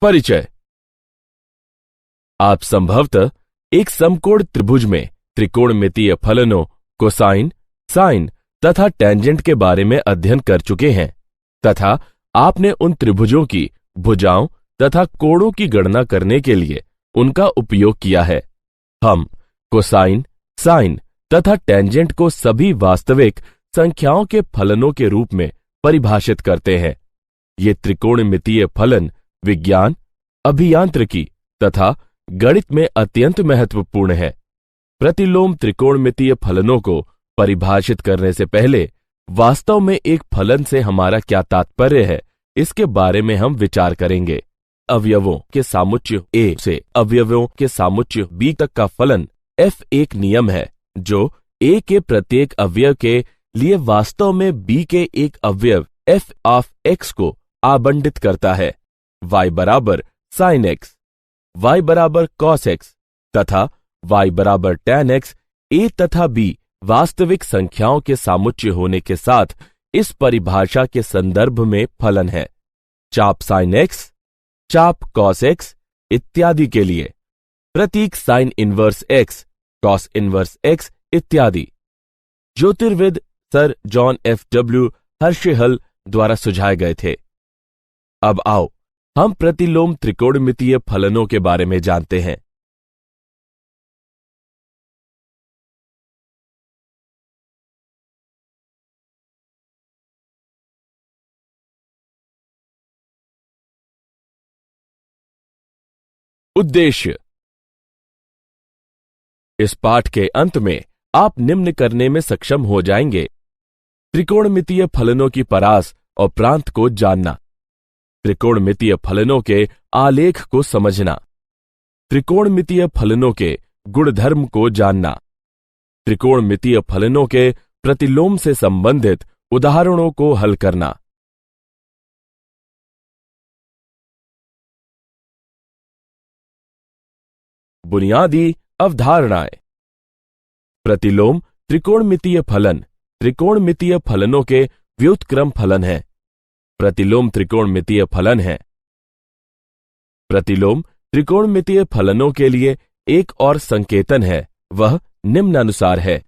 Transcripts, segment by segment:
परिचय। आप संभवतः एक समकोण त्रिभुज में त्रिकोणमितीय फलनों, कोसाइन, साइन तथा टेंजेंट के बारे में अध्ययन कर चुके हैं तथा आपने उन त्रिभुजों की भुजाओं तथा कोणों की गणना करने के लिए उनका उपयोग किया है। हम कोसाइन, साइन तथा टेंजेंट को सभी वास्तविक संख्याओं के फलनों के रूप में परिभाषित करते हैं। ये त्रिकोणमितीय फलन विज्ञान, अभियांत्रिकी तथा गणित में अत्यंत महत्वपूर्ण है। प्रतिलोम त्रिकोणमितीय फलनों को परिभाषित करने से पहले वास्तव में एक फलन से हमारा क्या तात्पर्य है, इसके बारे में हम विचार करेंगे। अवयवों के सामुच्य ए से अवयवों के सामुच्य बी तक का फलन f एक नियम है जो a के प्रत्येक अवयव के लिए वास्तव में b के एक अवयव f ऑफ x को आवंटित करता है। y बराबर sin x, y बराबर cos x तथा y बराबर tan x a तथा b वास्तविक संख्याओं के सामुच्य होने के साथ इस परिभाषा के संदर्भ में फलन है। चाप sin x, चाप cos x इत्यादि के लिए प्रतीक sin inverse x, cos inverse x इत्यादि ज्योतिर्विद सर जॉन F.W. हर्शेहल द्वारा सुझाए गए थे। अब आओ हम प्रतिलोम त्रिकोणमितीय फलनों के बारे में जानते हैं। उद्देश्य। इस पाठ के अंत में आप निम्न करने में सक्षम हो जाएंगे: त्रिकोणमितीय फलनों की परास और प्रांत को जानना, त्रिकोणमितीय फलनों के आलेख को समझना, त्रिकोणमितीय फलनों के गुणधर्म को जानना, त्रिकोणमितीय फलनों के प्रतिलोम से संबंधित उदाहरणों को हल करना। बुनियादी अवधारणाएं। प्रतिलोम त्रिकोणमितीय फलन त्रिकोणमितीय फलनों के व्युत्क्रम फलन है। प्रतिलोम त्रिकोणमितीय फलन है। प्रतिलोम त्रिकोणमितीय फलनों के लिए एक और संकेतन है, वह निम्नानुसार है।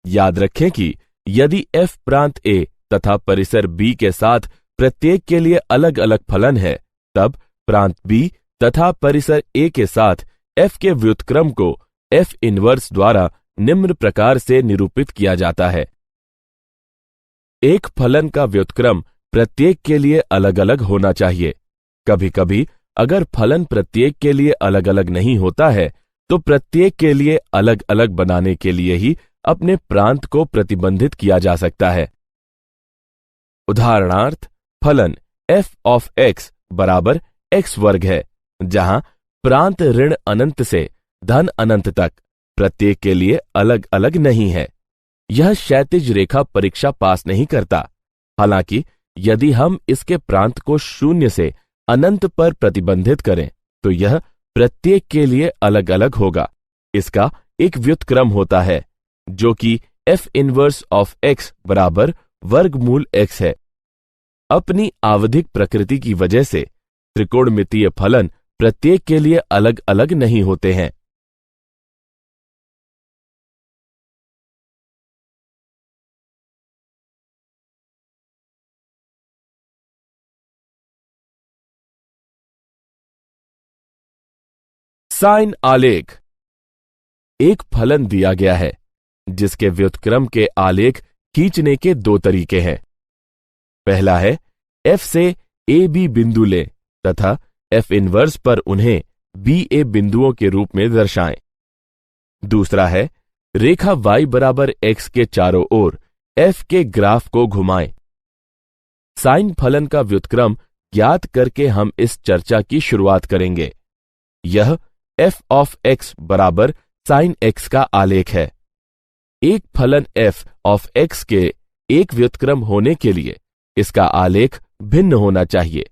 याद रखें कि यदि f प्रांत a तथा परिसर b के साथ प्रत्येक के लिए अलग अलग फलन है, तब प्रांत b तथा परिसर a के साथ f के व्युत्क्रम को f इनवर्स द्वारा निम्न प्रकार से निरूपित किया जाता है। एक फलन का व्युत्क्रम प्रत्येक के लिए अलग अलग होना चाहिए। कभी कभी अगर फलन प्रत्येक के लिए अलग अलग नहीं होता है तो प्रत्येक के लिए अलग अलग बनाने के लिए ही अपने प्रांत को प्रतिबंधित किया जा सकता है। उदाहरणार्थ, फलन f ऑफ x बराबर x वर्ग है, जहां प्रांत ऋण अनंत से धन अनंत तक प्रत्येक के लिए अलग अलग नहीं है। यह क्षैतिज रेखा परीक्षा पास नहीं करता। हालांकि यदि हम इसके प्रांत को शून्य से अनंत पर प्रतिबंधित करें तो यह प्रत्येक के लिए अलग अलग होगा। इसका एक व्युत्क्रम होता है जो कि f इनवर्स ऑफ x बराबर वर्गमूल x है। अपनी आवधिक प्रकृति की वजह से त्रिकोणमितीय फलन प्रत्येक के लिए अलग अलग नहीं होते हैं। साइन आलेख। एक फलन दिया गया है जिसके व्युत्क्रम के आलेख खींचने के दो तरीके हैं। पहला है f से a b बिंदु लें तथा f इनवर्स पर उन्हें b a बिंदुओं के रूप में दर्शाएं। दूसरा है रेखा y बराबर x के चारों ओर f के ग्राफ को घुमाएं। साइन फलन का व्युत्क्रम ज्ञात करके हम इस चर्चा की शुरुआत करेंगे। यह f ऑफ x बराबर sin x का आलेख है। एक फलन f ऑफ x के एक व्युत्क्रम होने के लिए इसका आलेख भिन्न होना चाहिए।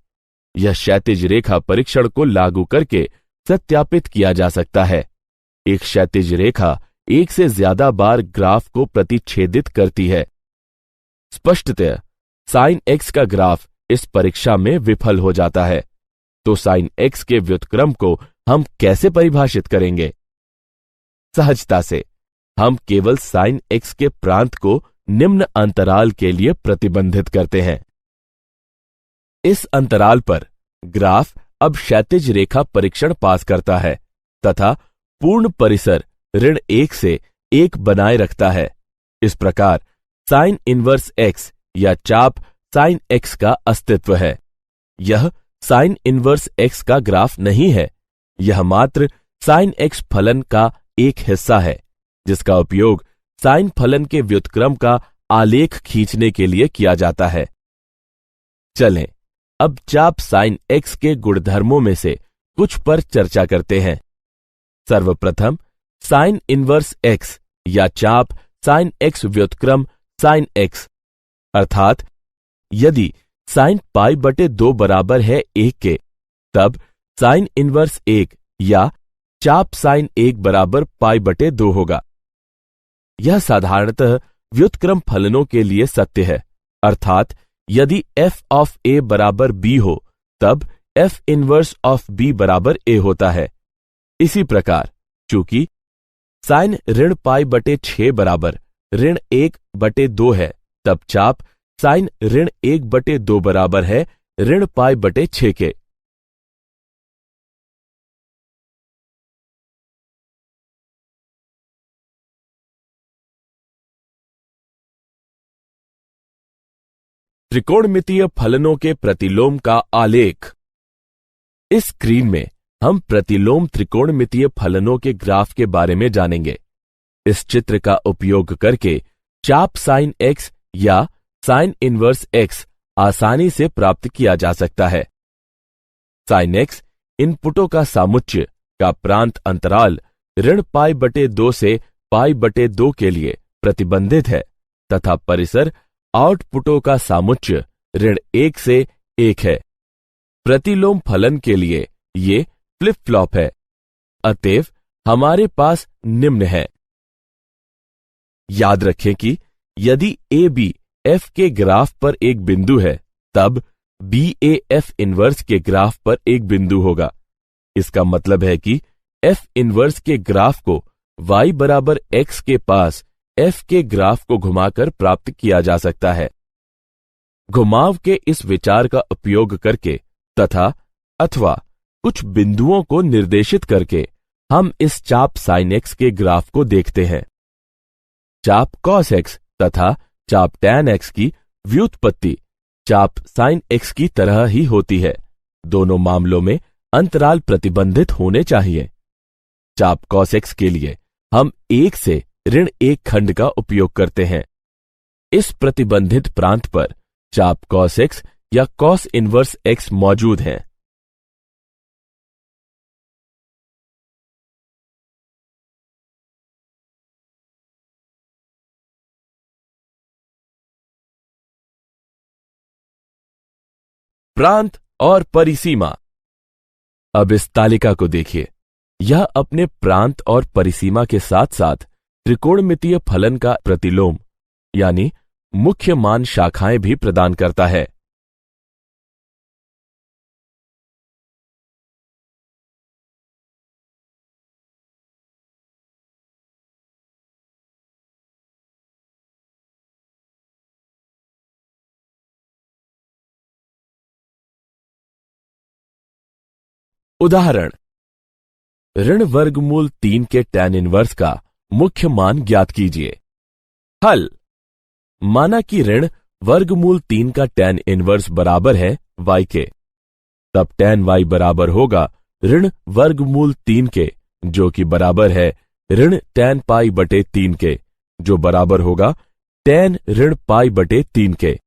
यह क्षैतिज रेखा परीक्षण को लागू करके सत्यापित किया जा सकता है। एक क्षैतिज रेखा एक से ज्यादा बार ग्राफ को प्रतिच्छेदित करती है। स्पष्टतः sin x का ग्राफ इस परीक्षा में विफल हो जाता है। तो साइन x के व्युत्क्रम को हम कैसे परिभाषित करेंगे? सहजता से हम केवल साइन x के प्रांत को निम्न अंतराल के लिए प्रतिबंधित करते हैं। इस अंतराल पर ग्राफ अब क्षैतिज रेखा परीक्षण पास करता है तथा पूर्ण परिसर ऋण 1 से 1 बनाए रखता है। इस प्रकार साइन इनवर्स x या चाप साइन x का अस्तित्व है। यह साइन इनवर्स x का ग्राफ नहीं है, यह मात्र साइन x फलन का एक हिस्सा है जिसका उपयोग साइन फलन के व्युत्क्रम का आलेख खींचने के लिए किया जाता है। चलें अब चाप साइन x के गुणधर्मों में से कुछ पर चर्चा करते हैं। सर्वप्रथम साइन इनवर्स x या चाप साइन x व्युत्क्रम साइन x, अर्थात यदि साइन पाई बटे 2 बराबर है 1 के, तब साइन इनवर्स 1 या चाप साइन 1 बराबर पाई बटे 2 होगा। यह साधारणतः व्युत्क्रम फलनों के लिए सत्य है, अर्थात यदि f ऑफ a बराबर b हो तब f इनवर्स ऑफ b बराबर a होता है। इसी प्रकार चूंकि साइन ऋण पाई बटे 6 बराबर ऋण 1 बटे 2 है, तब चाप साइन ऋण 1 बटे 2 बराबर है ऋण पाई बटे 6 के। त्रिकोणमितीय फलनों के प्रतिलोम का आलेख। इस स्क्रीन में हम प्रतिलोम त्रिकोणमितीय फलनों के ग्राफ के बारे में जानेंगे। इस चित्र का उपयोग करके चाप साइन x या साइन इनवर्स x आसानी से प्राप्त किया जा सकता है। साइन x इनपुटों का सामुच्य का प्रांत अंतराल ऋण पाई बटे 2 से पाई बटे 2 के लिए प्रतिबंधित है तथा परिसर आउटपुटों का सामुच्य ऋण 1 से 1 है। प्रतिलोम फलन के लिए ये फ्लिप फ्लॉप है। अतएव हमारे पास निम्न है। याद रखें कि यदि ए बी एफ के ग्राफ पर एक बिंदु है, तब बी ए एफ इनवर्स के ग्राफ पर एक बिंदु होगा। इसका मतलब है कि एफ इनवर्स के ग्राफ को y बराबर x के पास f के ग्राफ को घुमाकर प्राप्त किया जा सकता है। घुमाव के इस विचार का उपयोग करके तथा अथवा कुछ बिंदुओं को निर्देशित करके हम इस चाप साइन x के ग्राफ को देखते हैं। चाप cos x तथा चाप tan x की व्युत्पत्ति चाप साइन x की तरह ही होती है। दोनों मामलों में अंतराल प्रतिबंधित होने चाहिए। चाप cos x के लिए हम 1 से ऋण 1 खंड का उपयोग करते हैं। इस प्रतिबंधित प्रांत पर चाप cos x या cos इनवर्स x मौजूद है। प्रांत और परिसीमा। अब इस तालिका को देखिए। यह अपने प्रांत और परिसीमा के साथ साथ त्रिकोणमितीय फलन का प्रतिलोम यानी मुख्य मान शाखाएं भी प्रदान करता है। उदाहरण, ऋण वर्गमूल 3 के tan इनवर्स का मुख्य मान ज्ञात कीजिए। हल, माना कि ऋण वर्गमूल 3 का tan इनवर्स बराबर है y के, तब tan y बराबर होगा ऋण वर्गमूल 3 के, जो कि बराबर है ऋण tan पाई बटे 3 के, जो बराबर होगा tan ऋण पाई बटे 3 के।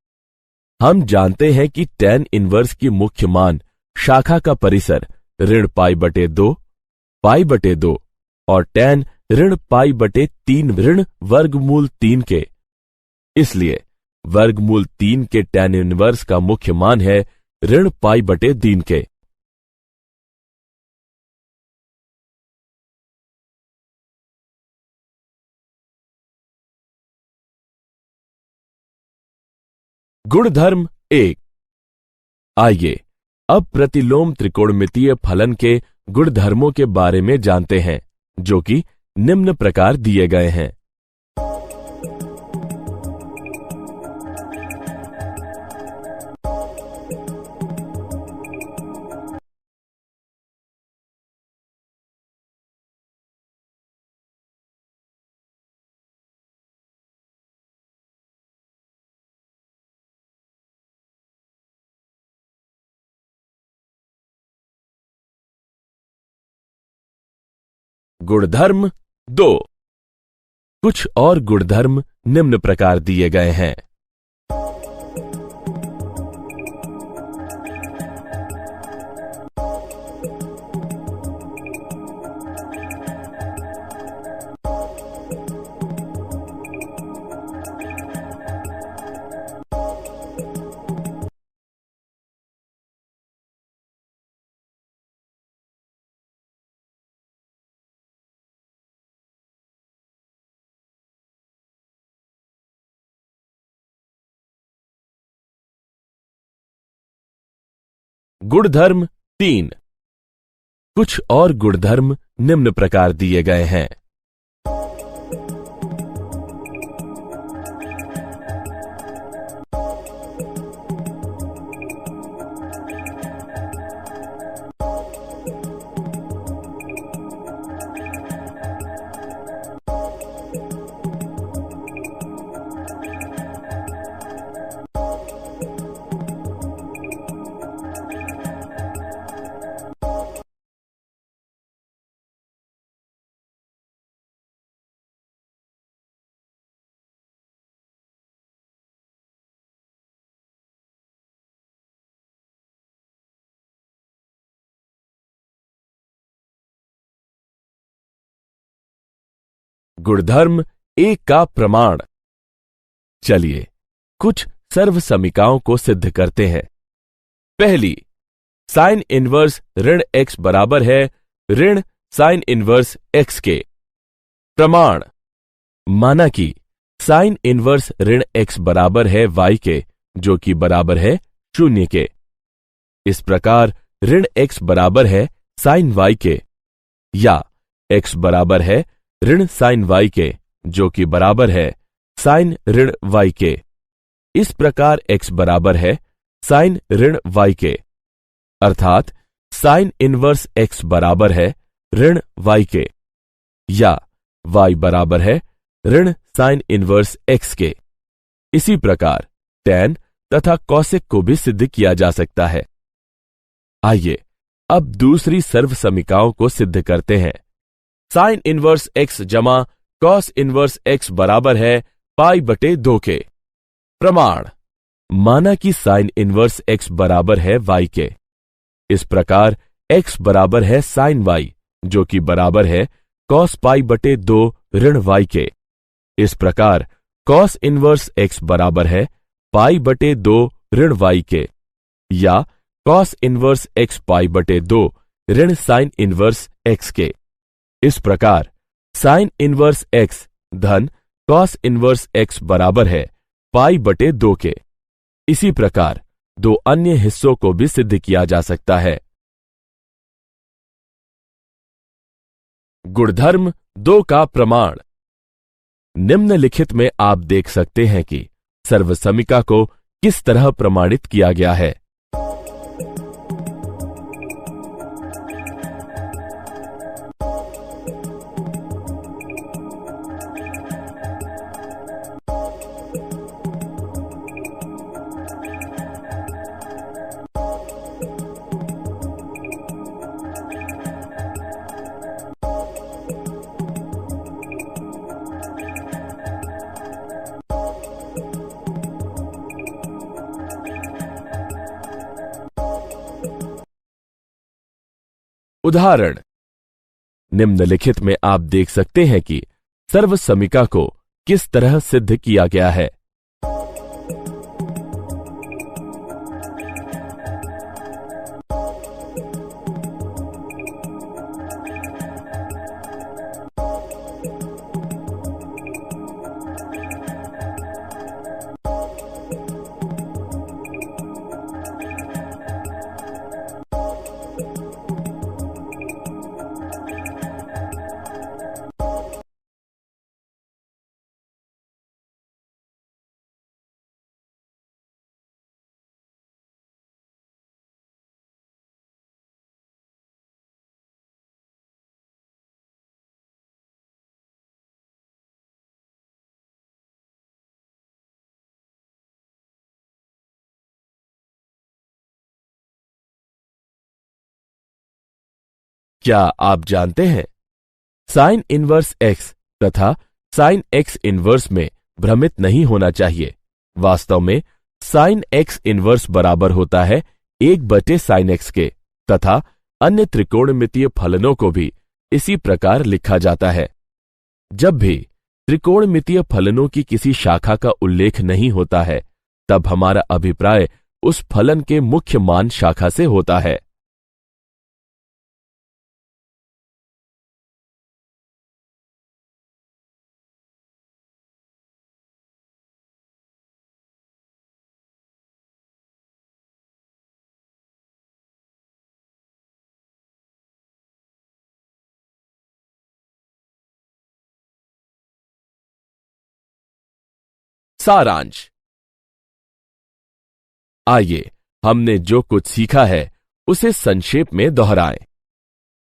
हम जानते हैं कि tan इनवर्स की मुख्य मान शाखा का परिसर ऋण पाई बटे 2 पाई बटे 2 और tan ऋण पाई बटे 3 ऋण वर्गमूल 3 के। इसलिए वर्गमूल 3 के tan इनवर्स का मुख्य मान है ऋण पाई बटे 3 के। गुणधर्म 1। आइए अब प्रतिलोम त्रिकोणमितीय फलन के गुणधर्मों के बारे में जानते हैं, जो कि निम्न प्रकार दिए गए हैं। गुणधर्म 2। कुछ और गुणधर्म निम्न प्रकार दिए गए हैं। गुणधर्म 3। कुछ और गुणधर्म निम्न प्रकार दिए गए हैं। गुणधर्म 1 का प्रमाण। चलिए कुछ सर्वसमीकाओं को सिद्ध करते हैं। पहली, साइन इनवर्स ऋण x बराबर है ऋण साइन इनवर्स x के। प्रमाण, माना कि साइन इनवर्स ऋण x बराबर है y के, जो कि बराबर है 0 के। इस प्रकार ऋण x बराबर है साइन y के, या x बराबर है ऋण साइन y के, जो कि बराबर है साइन ऋण y के। इस प्रकार x बराबर है साइन ऋण y के, अर्थात साइन इनवर्स x बराबर है ऋण y के, या y बराबर है ऋण साइन इनवर्स x के। इसी प्रकार tan तथा कौशिक को भी सिद्ध किया जा सकता है। आइए अब दूसरी सर्वसमीकाओं को सिद्ध करते हैं। साइन इनवर्स x जमा कॉस इनवर्स x बराबर है पाई बटे 2 के। प्रमाण, माना कि साइन इनवर्स x बराबर है y के। इस प्रकार x बराबर है साइन y, जो कि बराबर है कॉस पाई बटे 2 ऋण y के। इस प्रकार कॉस इनवर्स x बराबर है पाई बटे 2 ऋण y के, या कॉस इनवर्स x पाई बटे 2 ऋण साइन इनवर्स x के। इस प्रकार साइन इनवर्स x धन कॉस इनवर्स x बराबर है पाई बटे 2 के। इसी प्रकार 2 अन्य हिस्सों को भी सिद्ध किया जा सकता है। गुणधर्म 2 का प्रमाण। निम्नलिखित में आप देख सकते हैं कि सर्वसमीका को किस तरह प्रमाणित किया गया है। उदाहरण, निम्नलिखित में आप देख सकते हैं कि सर्वसमीका को किस तरह सिद्ध किया गया है। क्या आप जानते हैं साइन इनवर्स एक्स तथा साइन एक्स इनवर्स में भ्रमित नहीं होना चाहिए। वास्तव में साइन एक्स इनवर्स बराबर होता है 1/sin x के तथा अन्य त्रिकोणमितीय फलनों को भी इसी प्रकार लिखा जाता है। जब भी त्रिकोणमितीय फलनों की किसी शाखा का उल्लेख नहीं होता है, तब हमारा अभिप्राय उस फलन के मुख्य मान शाखा से होता है। सारांश। आइए हमने जो कुछ सीखा है उसे संक्षेप में दोहराएं।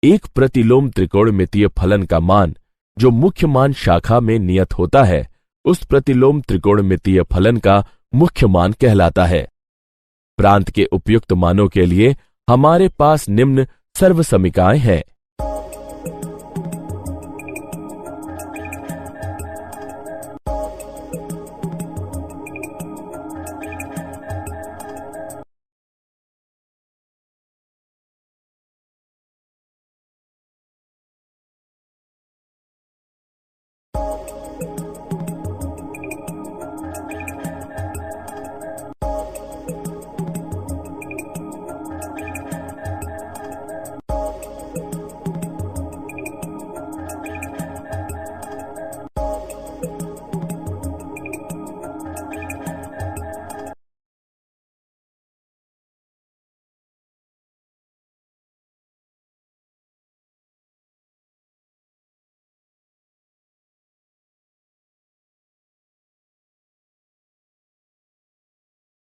एक प्रतिलोम त्रिकोणमितीय फलन का मान जो मुख्य मान शाखा में नियत होता है, उस प्रतिलोम त्रिकोणमितीय फलन का मुख्य मान कहलाता है। प्रांत के उपयुक्त मानों के लिए हमारे पास निम्न सर्वसमीकाएं हैं।